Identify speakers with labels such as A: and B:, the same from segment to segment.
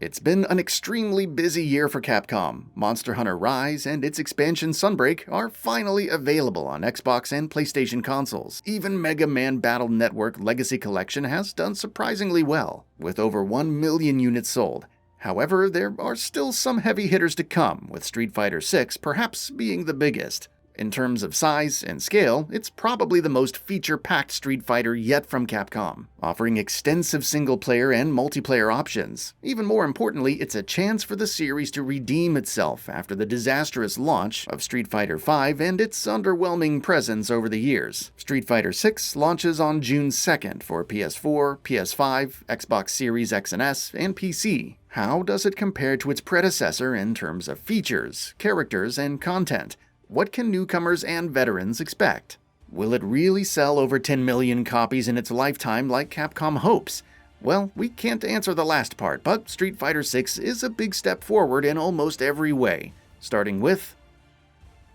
A: It's been an extremely busy year for Capcom. Monster Hunter Rise and its expansion Sunbreak are finally available on Xbox and PlayStation consoles. Even Mega Man Battle Network Legacy Collection has done surprisingly well, with over 1 million units sold. However, there are still some heavy hitters to come, with Street Fighter VI perhaps being the biggest. In terms of size and scale, it's probably the most feature-packed Street Fighter yet from Capcom, offering extensive single-player and multiplayer options. Even more importantly, it's a chance for the series to redeem itself after the disastrous launch of Street Fighter V and its underwhelming presence over the years. Street Fighter VI launches on June 2nd for PS4, PS5, Xbox Series X and S, and PC. How does it compare to its predecessor in terms of features, characters, and content? What can newcomers and veterans expect? Will it really sell over 10 million copies in its lifetime like Capcom hopes? Well, we can't answer the last part, but Street Fighter VI is a big step forward in almost every way, starting with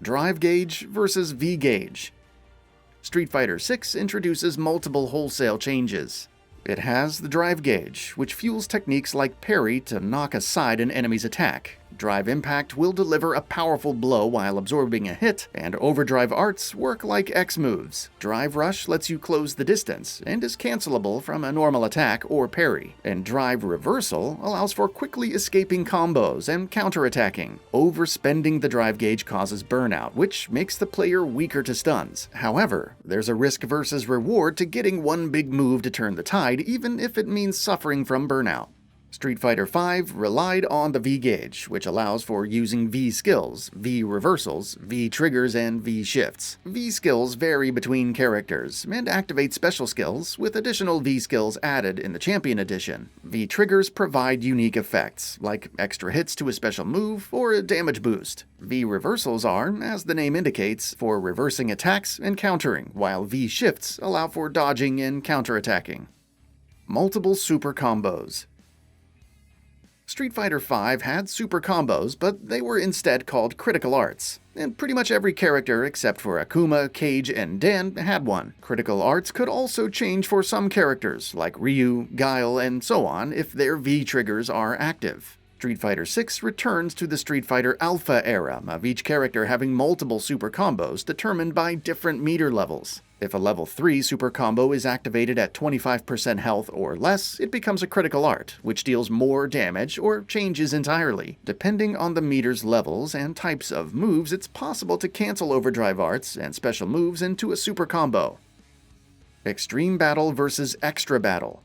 A: drive gauge versus V-gauge. Street Fighter VI introduces multiple wholesale changes. It has the drive gauge, which fuels techniques like parry to knock aside an enemy's attack. Drive impact will deliver a powerful blow while absorbing a hit, and overdrive arts work like X moves. Drive rush lets you close the distance, and is cancelable from a normal attack or parry. And drive reversal allows for quickly escaping combos and counterattacking. Overspending the drive gauge causes burnout, which makes the player weaker to stuns. However, there's a risk versus reward to getting one big move to turn the tide, even if it means suffering from burnout. Street Fighter V relied on the V-gauge, which allows for using V-skills, V-reversals, V-triggers, and V-shifts. V-skills vary between characters, and activate special skills, with additional V-skills added in the Champion Edition. V-triggers provide unique effects, like extra hits to a special move or a damage boost. V-reversals are, as the name indicates, for reversing attacks and countering, while V-shifts allow for dodging and counterattacking. Multiple super combos. Street Fighter V had super combos, but they were instead called critical arts. And pretty much every character except for Akuma, Cage, and Dan had one. Critical arts could also change for some characters, like Ryu, Guile, and so on, if their V-triggers are active. Street Fighter VI returns to the Street Fighter Alpha era of each character having multiple super combos determined by different meter levels. If a level 3 super combo is activated at 25% health or less, it becomes a critical art, which deals more damage or changes entirely. Depending on the meter's levels and types of moves, it's possible to cancel overdrive arts and special moves into a super combo. Extreme Battle versus Extra Battle.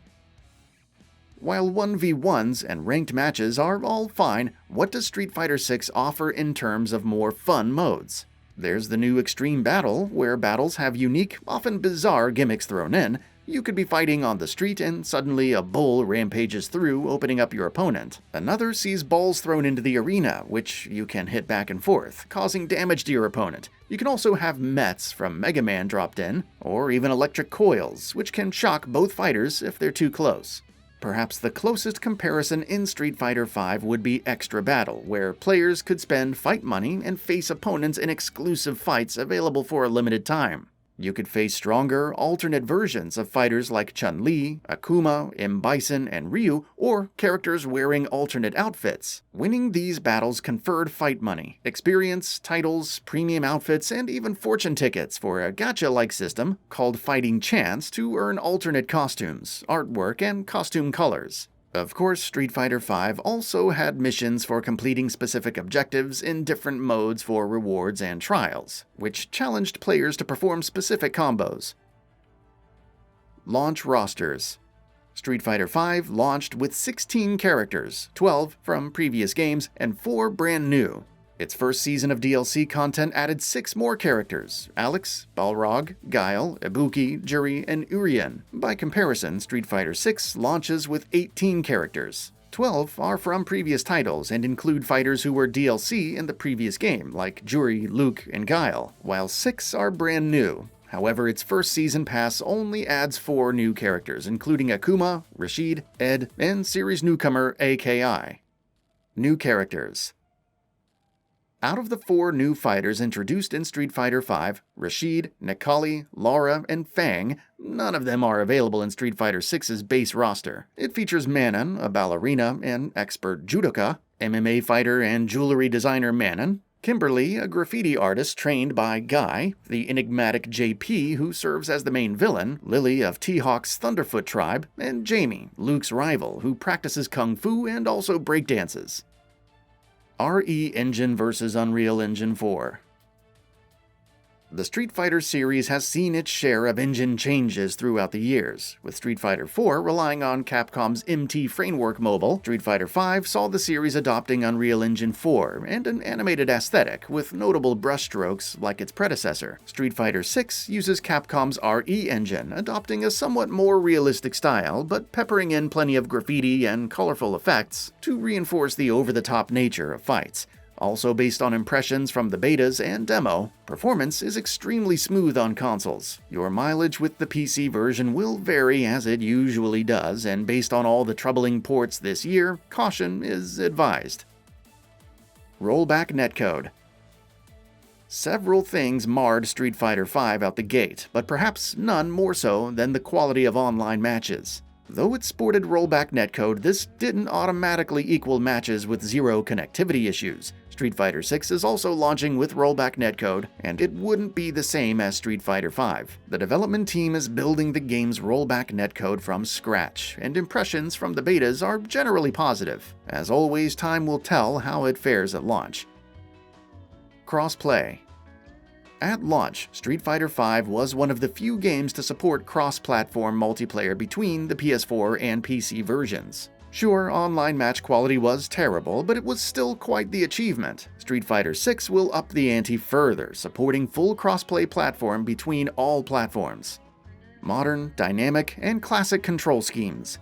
A: While 1v1s and ranked matches are all fine, what does Street Fighter VI offer in terms of more fun modes? There's the new Extreme Battle, where battles have unique, often bizarre gimmicks thrown in. You could be fighting on the street and suddenly a bull rampages through, opening up your opponent. Another sees balls thrown into the arena, which you can hit back and forth, causing damage to your opponent. You can also have Mets from Mega Man dropped in, or even electric coils, which can shock both fighters if they're too close. Perhaps the closest comparison in Street Fighter V would be Extra Battle, where players could spend fight money and face opponents in exclusive fights available for a limited time. You could face stronger, alternate versions of fighters like Chun-Li, Akuma, M. Bison, and Ryu, or characters wearing alternate outfits. Winning these battles conferred fight money, experience, titles, premium outfits, and even fortune tickets for a gacha-like system called Fighting Chance to earn alternate costumes, artwork, and costume colors. Of course, Street Fighter V also had missions for completing specific objectives in different modes for rewards and trials, which challenged players to perform specific combos. Launch rosters. Street Fighter V launched with 16 characters, 12 from previous games, and 4 brand new. Its first season of DLC content added 6 more characters: Alex, Balrog, Guile, Ibuki, Juri, and Urien. By comparison, Street Fighter VI launches with 18 characters. 12 are from previous titles and include fighters who were DLC in the previous game, like Juri, Luke, and Guile, while 6 are brand new. However, its first season pass only adds 4 new characters, including Akuma, Rashid, Ed, and series newcomer AKI. New characters. Out of the 4 new fighters introduced in Street Fighter V, Rashid, Nekali, Laura, and Fang, none of them are available in Street Fighter VI's base roster. It features Manon, a ballerina and expert judoka, MMA fighter and jewelry designer Manon, Kimberly, a graffiti artist trained by Guy, the enigmatic JP who serves as the main villain, Lily of T-Hawk's Thunderfoot tribe, and Jamie, Luke's rival, who practices kung fu and also breakdances. RE Engine vs. Unreal Engine 4. The Street Fighter series has seen its share of engine changes throughout the years, with Street Fighter IV relying on Capcom's MT Framework Mobile. Street Fighter V saw the series adopting Unreal Engine 4 and an animated aesthetic with notable brushstrokes like its predecessor. Street Fighter VI uses Capcom's RE engine, adopting a somewhat more realistic style but peppering in plenty of graffiti and colorful effects to reinforce the over-the-top nature of fights. Also based on impressions from the betas and demo, performance is extremely smooth on consoles. Your mileage with the PC version will vary as it usually does, and based on all the troubling ports this year, caution is advised. Rollback Netcode. Several things marred Street Fighter V out the gate, but perhaps none more so than the quality of online matches. Though it sported rollback netcode, this didn't automatically equal matches with zero connectivity issues. Street Fighter VI is also launching with rollback netcode, and it wouldn't be the same as Street Fighter V. The development team is building the game's rollback netcode from scratch, and impressions from the betas are generally positive. As always, time will tell how it fares at launch. Crossplay. At launch, Street Fighter V was one of the few games to support cross-platform multiplayer between the PS4 and PC versions. Sure, online match quality was terrible, but it was still quite the achievement. Street Fighter VI will up the ante further, supporting full crossplay platform between all platforms. Modern, dynamic, and classic control schemes.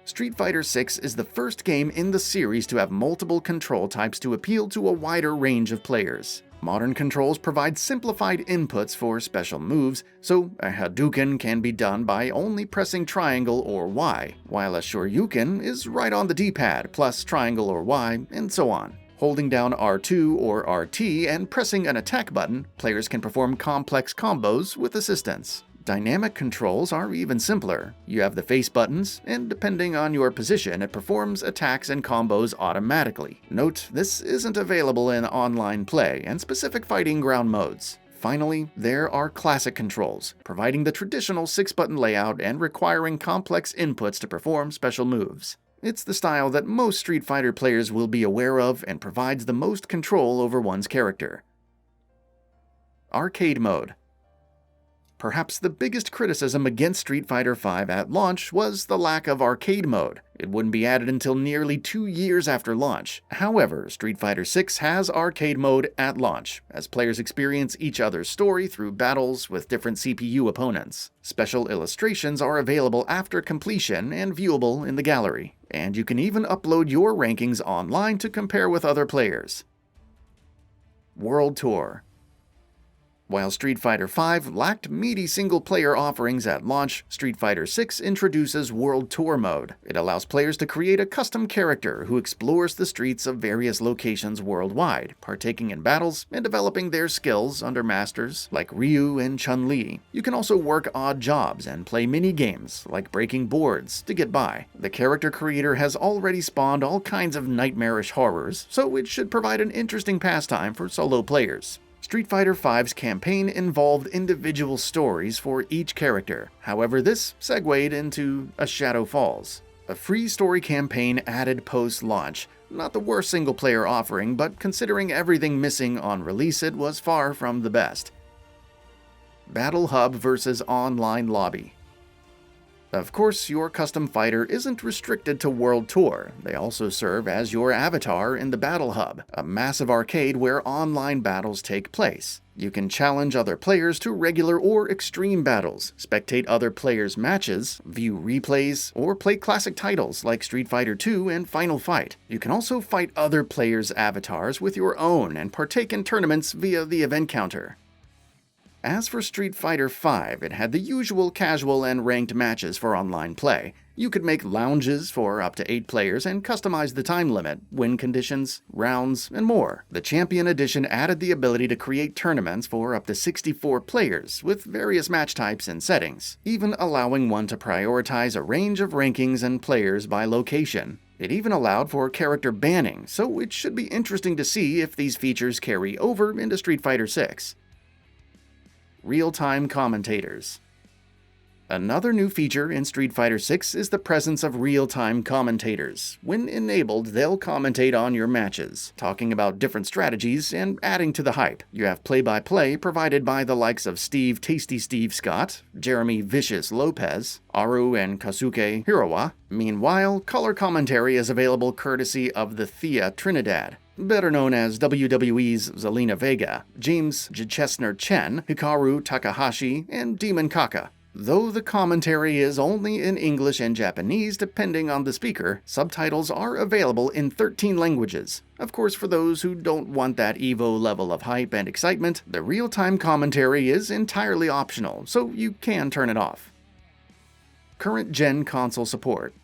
A: Street Fighter VI is the first game in the series to have multiple control types to appeal to a wider range of players. Modern controls provide simplified inputs for special moves, so a Hadouken can be done by only pressing triangle or Y, while a Shoryuken is right on the D-pad plus triangle or Y, and so on. Holding down R2 or RT and pressing an attack button, players can perform complex combos with assistance. Dynamic controls are even simpler. You have the face buttons, and depending on your position, it performs attacks and combos automatically. Note, this isn't available in online play and specific fighting ground modes. Finally, there are classic controls, providing the traditional 6-button layout and requiring complex inputs to perform special moves. It's the style that most Street Fighter players will be aware of and provides the most control over one's character. Arcade mode. Perhaps the biggest criticism against Street Fighter V at launch was the lack of arcade mode. It wouldn't be added until nearly 2 years after launch. However, Street Fighter VI has arcade mode at launch, as players experience each other's story through battles with different CPU opponents. Special illustrations are available after completion and viewable in the gallery, and you can even upload your rankings online to compare with other players. World Tour. While Street Fighter V lacked meaty single-player offerings at launch, Street Fighter VI introduces World Tour mode. It allows players to create a custom character who explores the streets of various locations worldwide, partaking in battles and developing their skills under masters like Ryu and Chun-Li. You can also work odd jobs and play mini-games like breaking boards to get by. The character creator has already spawned all kinds of nightmarish horrors, so it should provide an interesting pastime for solo players. Street Fighter V's campaign involved individual stories for each character. However, this segued into A Shadow Falls, a free story campaign added post-launch. Not the worst single-player offering, but considering everything missing on release, it was far from the best. Battle Hub vs. Online Lobby. Of course, your custom fighter isn't restricted to World Tour. They also serve as your avatar in the Battle Hub, a massive arcade where online battles take place. You can challenge other players to regular or extreme battles, spectate other players' matches, view replays, or play classic titles like Street Fighter II and Final Fight. You can also fight other players' avatars with your own and partake in tournaments via the event counter. As for Street Fighter V, it had the usual casual and ranked matches for online play. You could make lounges for up to 8 players and customize the time limit, win conditions, rounds, and more. The Champion Edition added the ability to create tournaments for up to 64 players with various match types and settings, even allowing one to prioritize a range of rankings and players by location. It even allowed for character banning, so it should be interesting to see if these features carry over into Street Fighter VI. Real-time commentators. Another new feature in Street Fighter VI is the presence of real-time commentators. When enabled, they'll commentate on your matches, talking about different strategies and adding to the hype. You have play-by-play provided by the likes of Steve Tasty Steve Scott, Jeremy Vicious Lopez, Aru and Kasuke Hirawa. Meanwhile, color commentary is available courtesy of the Thea Trinidad, better known as WWE's Zelina Vega, James J. Chestnut Chen, Hikaru Takahashi, and Demon Kaka. Though the commentary is only in English and Japanese depending on the speaker, subtitles are available in 13 languages. Of course, for those who don't want that EVO level of hype and excitement, the real-time commentary is entirely optional, so you can turn it off. Current-gen console support.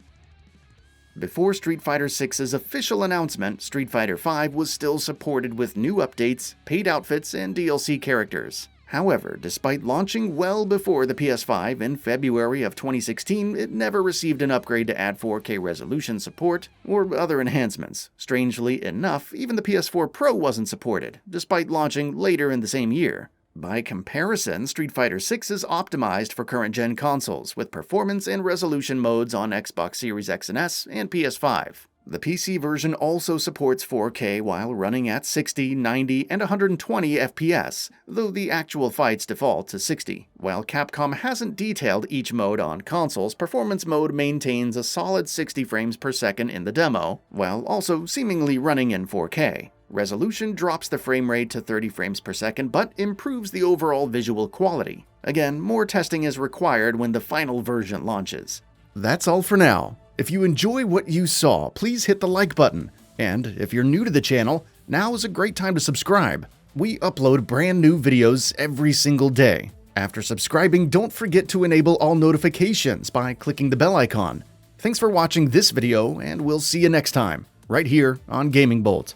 A: Before Street Fighter VI's official announcement, Street Fighter V was still supported with new updates, paid outfits, and DLC characters. However, despite launching well before the PS5 in February of 2016, it never received an upgrade to add 4K resolution support or other enhancements. Strangely enough, even the PS4 Pro wasn't supported, despite launching later in the same year. By comparison, Street Fighter VI is optimized for current-gen consoles, with performance and resolution modes on Xbox Series X and S and PS5. The PC version also supports 4K while running at 60, 90, and 120 FPS, though the actual fights default to 60. While Capcom hasn't detailed each mode on consoles, Performance Mode maintains a solid 60 frames per second in the demo, while also seemingly running in 4K. Resolution drops the frame rate to 30 frames per second, but improves the overall visual quality. Again, more testing is required when the final version launches. That's all for now. If you enjoy what you saw, please hit the like button. And if you're new to the channel, now is a great time to subscribe. We upload brand new videos every single day. After subscribing, don't forget to enable all notifications by clicking the bell icon. Thanks for watching this video, and we'll see you next time, right here on GamingBolt.